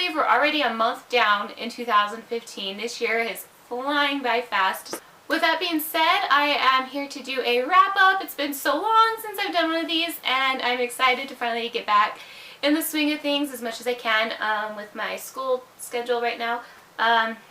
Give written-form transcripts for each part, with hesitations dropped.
believe we're already a month down in 2015. This year is flying by fast. With that being said, I am here to do a wrap up. It's been so long since I've done one of these, and I'm excited to finally get back in the swing of things as much as I can with my school schedule right now.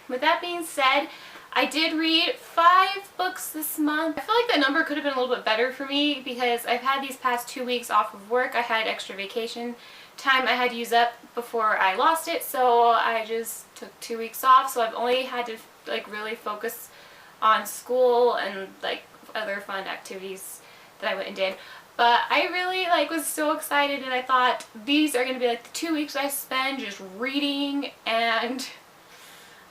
With that being said, I did read 5 books this month. I feel like that number could have been a little bit better for me because I've had these past 2 weeks off of work. I had extra vacation time I had to use up before I lost it, so I just took 2 weeks off. So I've only had to like really focus on school and like other fun activities that I went and did. But I really was so excited, and I thought these are going to be like the 2 weeks I spend just reading, and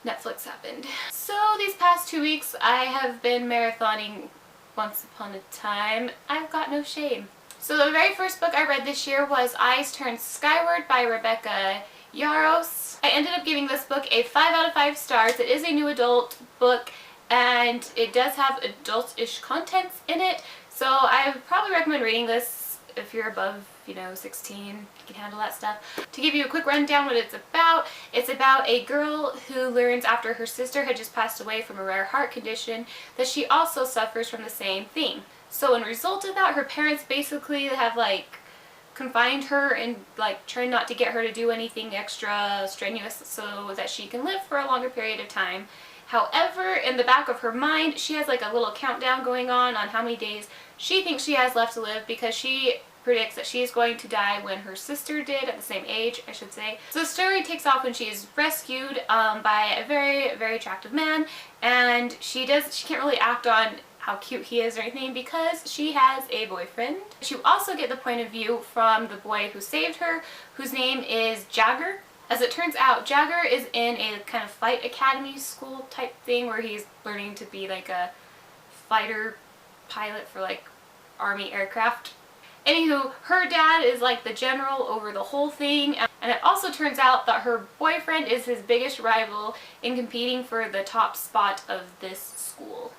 Netflix happened. So these past 2 weeks I have been marathoning Once Upon a Time. I've got no shame. So the very first book I read this year was Eyes Turned Skyward by Rebecca Yarros. I ended up giving this book a 5 out of 5 stars. It is a new adult book, and it does have adult-ish contents in it. So I would probably recommend reading this if you're above, 16, you can handle that stuff. To give you a quick rundown what it's about a girl who learns after her sister had just passed away from a rare heart condition that she also suffers from the same thing. So in result of that, her parents basically have confined her and trying not to get her to do anything extra strenuous so that she can live for a longer period of time. However, in the back of her mind, she has a little countdown going on how many days she thinks she has left to live, because she predicts that she is going to die when her sister did, at the same age, I should say. So the story takes off when she is rescued by a very, very attractive man, and she can't really act on how cute he is or anything because she has a boyfriend. You also get the point of view from the boy who saved her, whose name is Jagger. As it turns out, Jagger is in a kind of flight academy school type thing where he's learning to be a fighter pilot for army aircraft. Anywho, her dad is the general over the whole thing, and it also turns out that her boyfriend is his biggest rival in competing for the top spot of this school.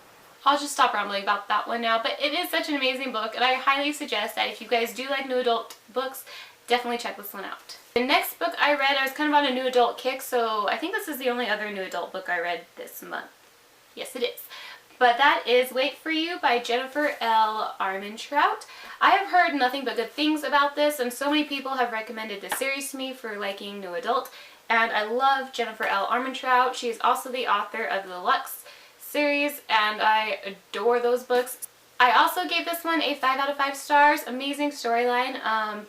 I'll just stop rambling about that one now, but it is such an amazing book, and I highly suggest that if you guys do like new adult books, definitely check this one out. The next book I read, I was kind of on a new adult kick, so I think this is the only other new adult book I read this month. Yes, it is. But that is Wait For You by Jennifer L. Armentrout. I have heard nothing but good things about this, and so many people have recommended this series to me for liking new adult, and I love Jennifer L. Armentrout. She is also the author of the Lux series, and I adore those books. I also gave this one a 5 out of 5 stars. Amazing storyline.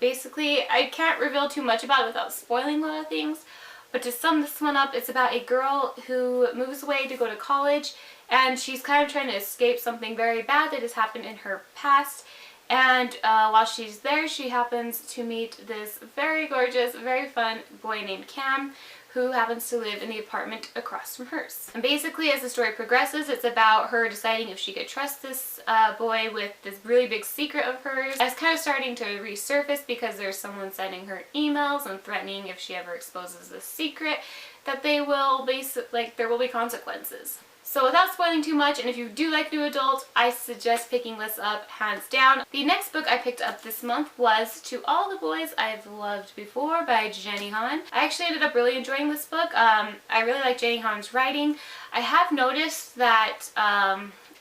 Basically, I can't reveal too much about it without spoiling a lot of things, but to sum this one up, it's about a girl who moves away to go to college, and she's kind of trying to escape something very bad that has happened in her past. And while she's there, she happens to meet this very gorgeous, very fun boy named Cam, who happens to live in the apartment across from hers. And basically, as the story progresses, it's about her deciding if she could trust this boy with this really big secret of hers. It's kind of starting to resurface because there's someone sending her emails and threatening if she ever exposes this secret that there will be consequences. So without spoiling too much, and if you do like new adult, I suggest picking this up hands down. The next book I picked up this month was To All the Boys I've Loved Before by Jenny Han. I actually ended up really enjoying this book. I really like Jenny Han's writing. I have noticed that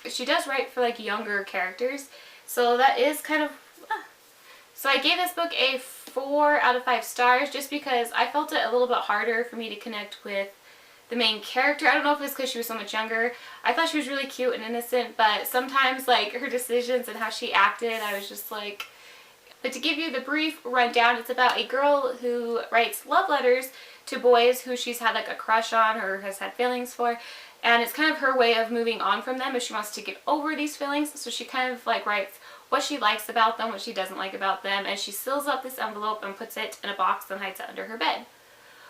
she does write for younger characters, so that is kind of... So I gave this book a 4 out of 5 stars just because I felt it a little bit harder for me to connect with the main character. I don't know if it's because she was so much younger. I thought she was really cute and innocent, but sometimes her decisions and how she acted, I was just like... But to give you the brief rundown, it's about a girl who writes love letters to boys who she's had a crush on or has had feelings for, and it's kind of her way of moving on from them if she wants to get over these feelings. So she kind of writes what she likes about them, what she doesn't like about them, and she seals up this envelope and puts it in a box and hides it under her bed.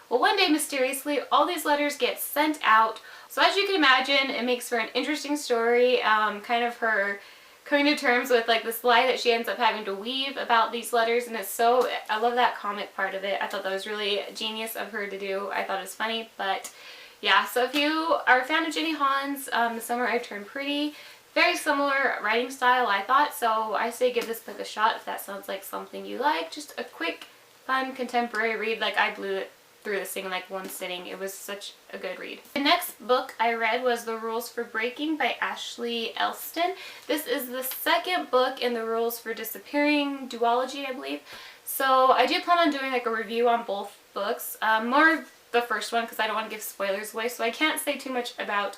Well, one day, mysteriously, all these letters get sent out. So as you can imagine, it makes for an interesting story, kind of her coming to terms with this lie that she ends up having to weave about these letters, and I love that comic part of it. I thought that was really genius of her to do. I thought it was funny, but yeah, so if you are a fan of Jenny Han's The Summer I Turned Pretty, very similar writing style, I thought, so I say give this book a shot if that sounds like something you like. Just a quick, fun, contemporary read. I blew it through this thing in like one sitting. It was such a good read. The next book I read was The Rules for Breaking by Ashley Elston. This is the second book in the Rules for Disappearing duology, I believe. So I do plan on doing like a review on both books. More the first one because I don't want to give spoilers away, so I can't say too much about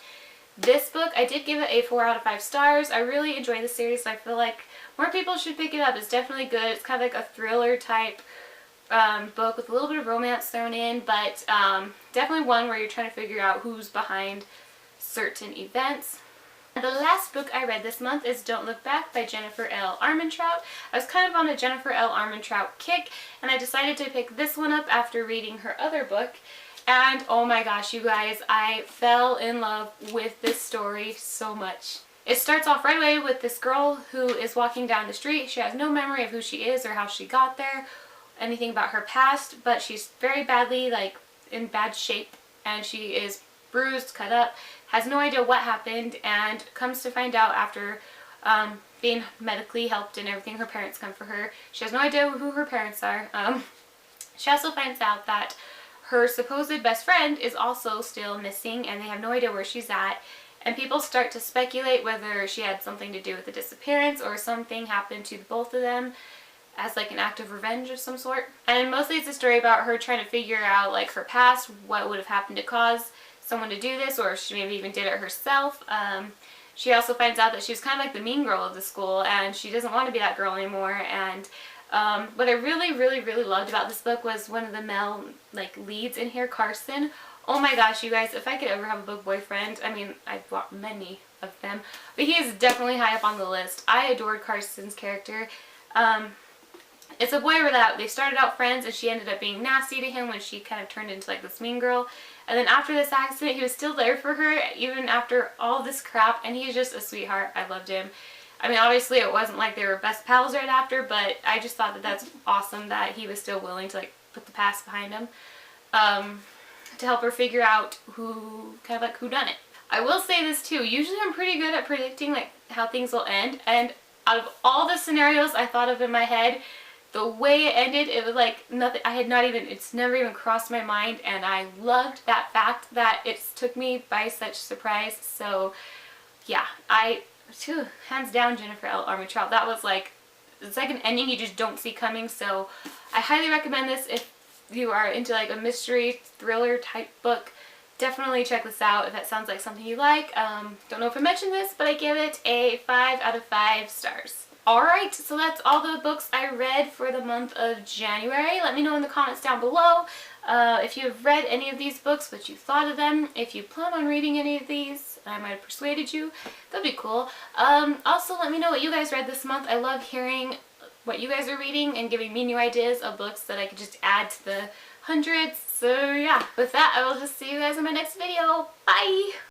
this book. I did give it a 4 out of 5 stars. I really enjoy the series, so I feel like more people should pick it up. It's definitely good. It's kind of like a thriller type book with a little bit of romance thrown in, but definitely one where you're trying to figure out who's behind certain events. The last book I read this month is Don't Look Back by Jennifer L. Armentrout. I was kind of on a Jennifer L. Armentrout kick, and I decided to pick this one up after reading her other book. And oh my gosh, you guys, I fell in love with this story so much. It starts off right away with this girl who is walking down the street. She has no memory of who she is or how she got there, anything about her past, but she's very badly, like, in bad shape, and she is bruised, cut up, has no idea what happened, and comes to find out after being medically helped and everything, her parents come for her. She has no idea who her parents are. She also finds out that her supposed best friend is also still missing, and they have no idea where she's at. And people start to speculate whether she had something to do with the disappearance or something happened to both of them as like an act of revenge of some sort. And mostly it's a story about her trying to figure out like her past, what would have happened to cause someone to do this, or if she maybe even did it herself. She also finds out that she was kind of like the mean girl of the school, and she doesn't want to be that girl anymore. And what I really loved about this book was one of the male like leads in here, Carson. Oh my gosh, you guys, if I could ever have a book boyfriend, I mean, I've bought many of them, but he is definitely high up on the list. I adored Carson's character. It's a boy that they started out friends, and she ended up being nasty to him when she kind of turned into like this mean girl. And then after this accident, he was still there for her even after all this crap, and he's just a sweetheart. I loved him. I mean, obviously it wasn't like they were best pals right after, but I just thought that that's awesome that he was still willing to like put the past behind him to help her figure out who done it. I will say this too, usually I'm pretty good at predicting like how things will end, and out of all the scenarios I thought of in my head, the way it ended, it was like nothing, it's never even crossed my mind, and I loved that fact that it took me by such surprise. So yeah, hands down Jennifer L. Armentrout. That was like, it's like an ending you just don't see coming, so I highly recommend this if you are into like a mystery thriller type book. Definitely check this out if that sounds like something you like. Don't know if I mentioned this, but I give it a 5 out of 5 stars. Alright, so that's all the books I read for the month of January. Let me know in the comments down below if you have read any of these books, what you thought of them, if you plan on reading any of these. I might have persuaded you. That'd be cool. Also, let me know what you guys read this month. I love hearing what you guys are reading and giving me new ideas of books that I could just add to the hundreds. So yeah, with that, I will just see you guys in my next video. Bye!